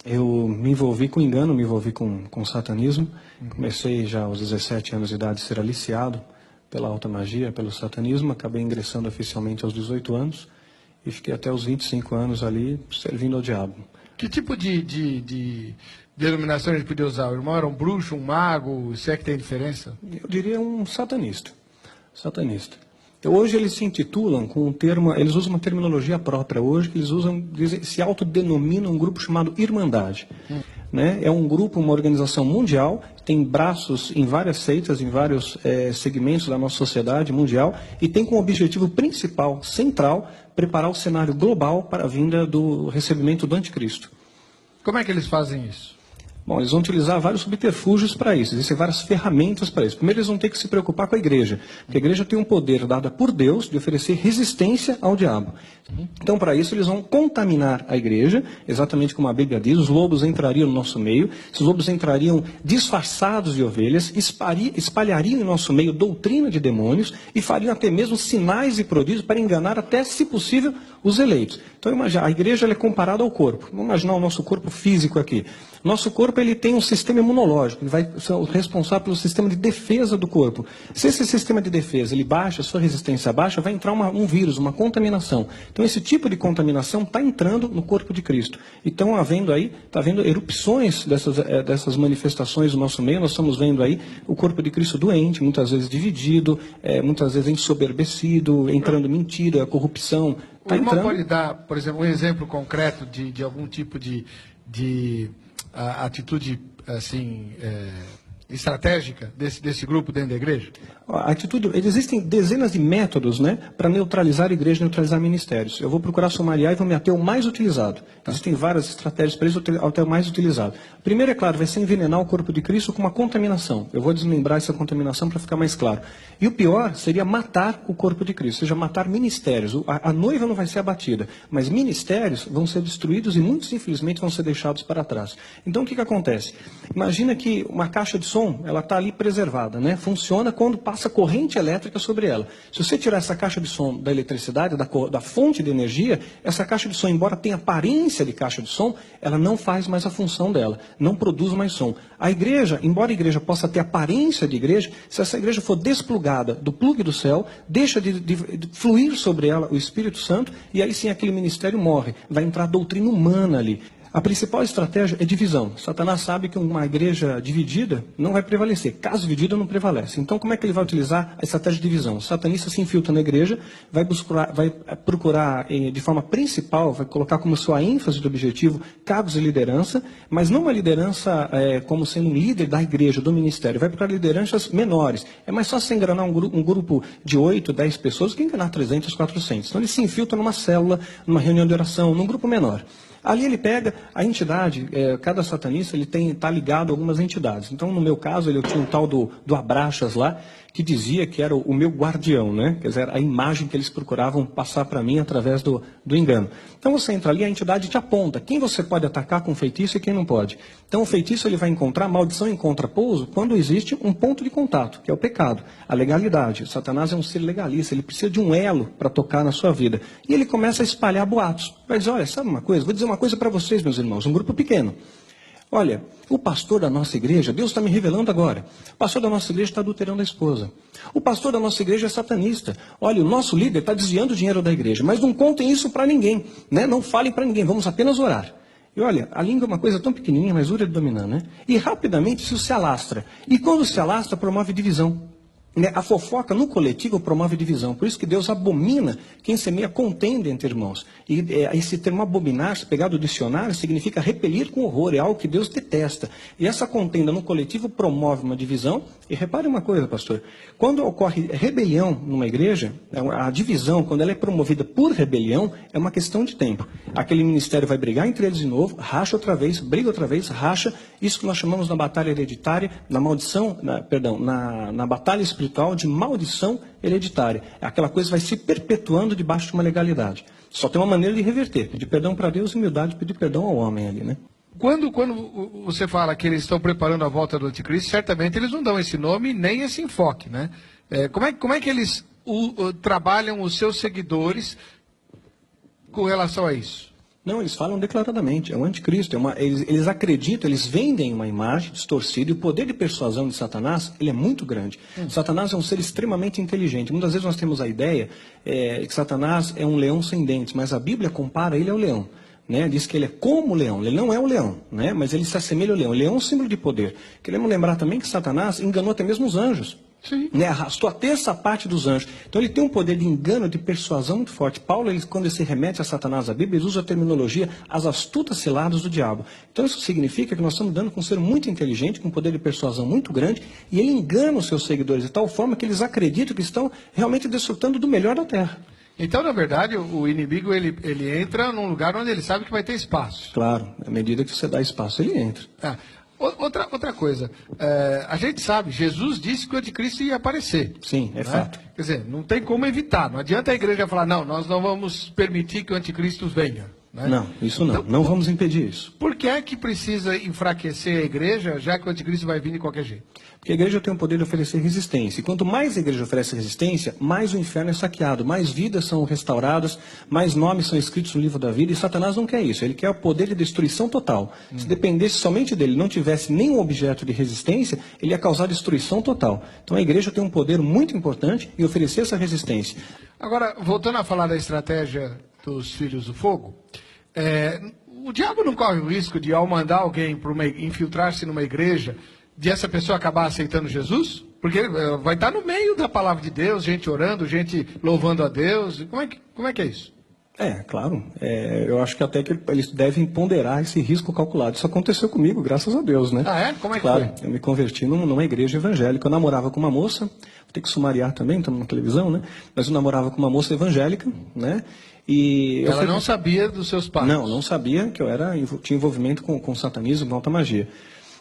Eu me envolvi com engano, me envolvi com satanismo. Comecei já aos 17 anos de idade a ser aliciado pela alta magia, pelo satanismo. Acabei ingressando oficialmente aos 18 anos e fiquei até os 25 anos ali servindo ao diabo. Que tipo de denominação a gente podia usar? O irmão era um bruxo, um mago? Se é que tem diferença? Eu diria um satanista. Satanista. Hoje eles se intitulam com um termo, eles usam uma terminologia própria hoje, que eles usam, se autodenominam um grupo chamado Irmandade. Né? É um grupo, uma organização mundial, tem braços em várias seitas, em vários segmentos da nossa sociedade mundial, e tem como objetivo principal, central, preparar o cenário global para a vinda do recebimento do anticristo. Como é que eles fazem isso? Bom, eles vão utilizar vários subterfúgios para isso, existem várias ferramentas para isso. Primeiro, eles vão ter que se preocupar com a igreja, porque a igreja tem um poder dado por Deus de oferecer resistência ao diabo. Então, para isso, eles vão contaminar a igreja, exatamente como a Bíblia diz, os lobos entrariam no nosso meio, esses lobos entrariam disfarçados de ovelhas, espalhariam em nosso meio doutrina de demônios e fariam até mesmo sinais e prodígios para enganar até, se possível, os eleitos. Então, imagina, a igreja ela é comparada ao corpo. Vamos imaginar o nosso corpo físico aqui. Nosso corpo ele tem um sistema imunológico, ele vai ser o responsável pelo sistema de defesa do corpo. Se esse sistema de defesa ele baixa, a sua resistência baixa, vai entrar um vírus, uma contaminação. Então esse tipo de contaminação está entrando no corpo de Cristo. E estão havendo aí, está havendo erupções dessas manifestações do nosso meio. Nós estamos vendo aí o corpo de Cristo doente, muitas vezes dividido, muitas vezes ensoberbecido, entrando mentira, corrupção. O irmão pode dar, por exemplo, um exemplo concreto de algum tipo de atitude assim estratégica desse grupo dentro da igreja? A atitude, existem dezenas de métodos, né, para neutralizar a igreja, neutralizar ministérios. Eu vou procurar sumariar e vou me ater ao mais utilizado. Existem várias estratégias para isso, até o mais utilizado. Primeiro, é claro, vai ser envenenar o corpo de Cristo com uma contaminação. Eu vou desmembrar essa contaminação para ficar mais claro. E o pior seria matar o corpo de Cristo, ou seja, matar ministérios. A noiva não vai ser abatida, mas ministérios vão ser destruídos e muitos, infelizmente, vão ser deixados para trás. Então, o que acontece? Imagina que uma caixa de som, ela está ali preservada, né? Funciona quando passa corrente elétrica sobre ela. Se você tirar essa caixa de som da eletricidade, da fonte de energia, essa caixa de som, embora tenha aparência de caixa de som, ela não faz mais a função dela, não produz mais som. A igreja, embora a igreja possa ter aparência de igreja, se essa igreja for desplugada do plugue do céu, deixa de fluir sobre ela o Espírito Santo, e aí sim aquele ministério morre. Vai entrar doutrina humana ali. A principal estratégia é divisão. Satanás sabe que uma igreja dividida não vai prevalecer. Caso dividida, não prevalece. Então, como é que ele vai utilizar a estratégia de divisão? O satanista se infiltra na igreja, vai procurar de forma principal, vai colocar como sua ênfase de objetivo cargos de liderança, mas não uma liderança como sendo um líder da igreja, do ministério. Vai procurar lideranças menores. É mais fácil você enganar um grupo de 8, 10 pessoas do que enganar 300, 400. Então, ele se infiltra numa célula, numa reunião de oração, num grupo menor. Ali ele pega a entidade, cada satanista ele está ligado a algumas entidades. Então, no meu caso, eu tinha um tal do Abraxas lá, que dizia que era o meu guardião, né? Quer dizer, a imagem que eles procuravam passar para mim através do engano. Então, você entra ali, a entidade te aponta quem você pode atacar com feitiço e quem não pode. Então, o feitiço ele vai encontrar, maldição encontra pouso, quando existe um ponto de contato, que é o pecado, a legalidade. O Satanás é um ser legalista, ele precisa de um elo para tocar na sua vida. E ele começa a espalhar boatos. Vai dizer, olha, sabe uma coisa? Vou dizer uma coisa para vocês, meus irmãos, um grupo pequeno. Olha, o pastor da nossa igreja, Deus está me revelando agora, o pastor da nossa igreja está adulterando a esposa. O pastor da nossa igreja é satanista. Olha, o nosso líder está desviando o dinheiro da igreja, mas não contem isso para ninguém, né? Não falem para ninguém, vamos apenas orar. E olha, a língua é uma coisa tão pequenininha, mas dura de dominar, né? E rapidamente isso se alastra. E quando se alastra, promove divisão. A fofoca no coletivo promove divisão. Por isso que Deus abomina quem semeia contenda entre irmãos. E esse termo abominar, se pegar do dicionário, significa repelir com horror. É algo que Deus detesta. E essa contenda no coletivo promove uma divisão. E repare uma coisa, pastor. Quando ocorre rebelião numa igreja, a divisão, quando ela é promovida por rebelião, é uma questão de tempo. Aquele ministério vai brigar entre eles de novo, racha outra vez, briga outra vez, racha. Isso que nós chamamos na batalha hereditária, na batalha espiritual, de maldição hereditária. Aquela coisa vai se perpetuando debaixo de uma legalidade. Só tem uma maneira de reverter, pedir perdão para Deus e humildade, pedir perdão ao homem ali, né? Quando você fala que eles estão preparando a volta do anticristo, certamente eles não dão esse nome nem esse enfoque, né? Como é que eles trabalham os seus seguidores com relação a isso? Não, eles falam declaradamente, é o anticristo. Eles acreditam, eles vendem uma imagem distorcida e o poder de persuasão de Satanás, ele é muito grande. Satanás é um ser extremamente inteligente. Muitas vezes nós temos a ideia que Satanás é um leão sem dentes, mas a Bíblia compara ele ao leão. Né? Diz que ele é como o leão, ele não é o leão, né? Mas ele se assemelha ao leão. O leão é um símbolo de poder. Queremos lembrar também que Satanás enganou até mesmo os anjos. Sim. Né? Arrastou a terça parte dos anjos. Então ele tem um poder de engano, de persuasão muito forte. Paulo, quando ele se remete a Satanás, a Bíblia, ele usa a terminologia as astutas ciladas do diabo. Então isso significa que nós estamos dando com um ser muito inteligente, com um poder de persuasão muito grande, e ele engana os seus seguidores de tal forma que eles acreditam que estão realmente desfrutando do melhor da terra. Então, na verdade, o inimigo ele entra num lugar onde ele sabe que vai ter espaço. Claro, à medida que você dá espaço, ele entra. Ah, outra coisa, a gente sabe, Jesus disse que o anticristo ia aparecer. Sim, é fato. Quer dizer, não tem como evitar. Não adianta a igreja falar, não, nós não vamos permitir que o anticristo venha. Né? Não, isso não. Então, não vamos impedir isso. Por que é que precisa enfraquecer a igreja, já que o anticristo vai vir de qualquer jeito? Porque a igreja tem o poder de oferecer resistência. E quanto mais a igreja oferece resistência, mais o inferno é saqueado, mais vidas são restauradas, mais nomes são escritos no livro da vida. E Satanás não quer isso. Ele quer o poder de destruição total. Se dependesse somente dele, não tivesse nenhum objeto de resistência, ele ia causar destruição total. Então a igreja tem um poder muito importante em oferecer essa resistência. Agora, voltando a falar da estratégia dos filhos do fogo, o diabo não corre o risco de, ao mandar alguém infiltrar-se numa igreja, de essa pessoa acabar aceitando Jesus? Porque vai estar no meio da palavra de Deus, gente orando, gente louvando a Deus. Como é que é isso? Claro. Eu acho que até que eles devem ponderar esse risco calculado. Isso aconteceu comigo, graças a Deus, né? Ah, é? Como é que claro, foi? Eu me converti numa igreja evangélica. Eu namorava com uma moça, vou ter que sumariar também, estamos na televisão, né? Mas eu namorava com uma moça evangélica, né? E ela não sabia dos seus pais? Não sabia que eu tinha envolvimento com satanismo, com alta magia.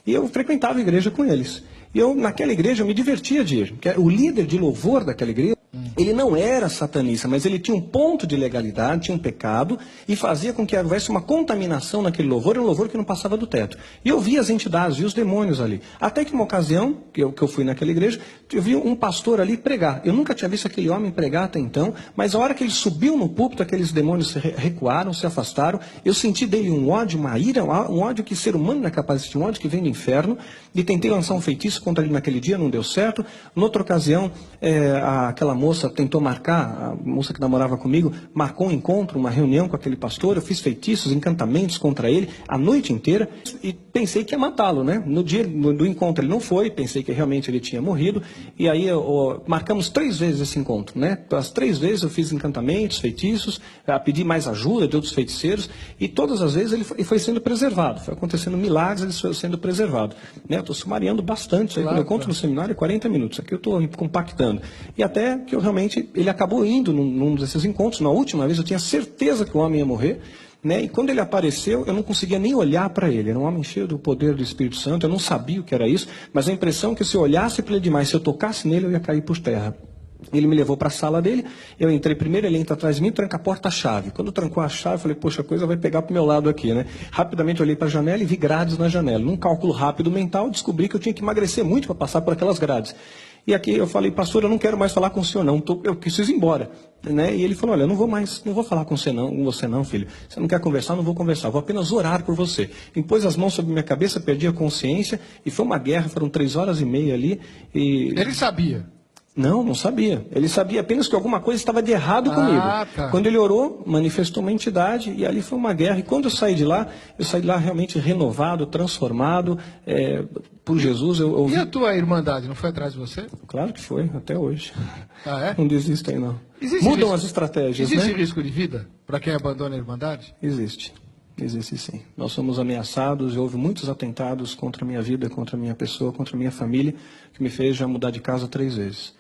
E eu frequentava a igreja com eles. E naquela igreja, eu me divertia de ir. Porque o líder de louvor daquela igreja, ele não era satanista, mas ele tinha um ponto de legalidade, tinha um pecado, e fazia com que houvesse uma contaminação naquele louvor, um louvor que não passava do teto. E eu via as entidades, via os demônios ali. Até que uma ocasião, que eu fui naquela igreja, eu vi um pastor ali pregar. Eu nunca tinha visto aquele homem pregar até então, mas a hora que ele subiu no púlpito, aqueles demônios recuaram, se afastaram. Eu senti dele um ódio, uma ira, um ódio que ser humano não é capaz de sentir, um ódio que vem do inferno, e tentei lançar um feitiço contra ele naquele dia, não deu certo. Noutra ocasião, aquela moça tentou marcar, a moça que namorava comigo, marcou um encontro, uma reunião com aquele pastor, eu fiz feitiços, encantamentos contra ele, a noite inteira, e pensei que ia matá-lo, né? No dia do encontro ele não foi, pensei que realmente ele tinha morrido, e aí marcamos 3 vezes esse encontro, né? As 3 vezes eu fiz encantamentos, feitiços, pedi mais ajuda de outros feiticeiros, e todas as vezes ele foi sendo preservado, foi acontecendo milagres, ele foi sendo preservado, né? Eu estou sumariando bastante, isso aí, quando eu conto no seminário é 40 minutos, aqui eu estou compactando, e até que eu realmente, ele acabou indo num desses encontros, na última vez eu tinha certeza que o homem ia morrer, né? E quando ele apareceu, eu não conseguia nem olhar para ele, era um homem cheio do poder do Espírito Santo, eu não sabia o que era isso, mas a impressão é que se eu olhasse para ele demais, se eu tocasse nele, eu ia cair por terra. Ele me levou para a sala dele, eu entrei primeiro, ele entra atrás de mim, tranca a porta a chave. Quando trancou a chave, eu falei, poxa, a coisa vai pegar para o meu lado aqui, né? Rapidamente olhei para a janela e vi grades na janela. Num cálculo rápido mental, descobri que eu tinha que emagrecer muito para passar por aquelas grades. E aqui eu falei, pastor, eu não quero mais falar com o senhor não, eu preciso ir embora. Né? E ele falou, olha, eu não vou falar com você não, filho. Você não quer conversar, não vou conversar, vou apenas orar por você. Impôs as mãos sobre minha cabeça, perdi a consciência, e foi uma guerra, foram 3 horas e meia ali. E... Ele sabia? Não sabia. Ele sabia apenas que alguma coisa estava de errado comigo. Tá. Quando ele orou, manifestou uma entidade e ali foi uma guerra. E quando eu saí de lá realmente renovado, transformado por Jesus. E a tua irmandade não foi atrás de você? Claro que foi, até hoje. Ah, é? Não desisto aí, não. Existe Mudam risco, as estratégias, existe né? risco de vida para quem abandona a irmandade? Existe sim. Nós somos ameaçados e houve muitos atentados contra a minha vida, contra a minha pessoa, contra a minha família, que me fez já mudar de casa 3 vezes.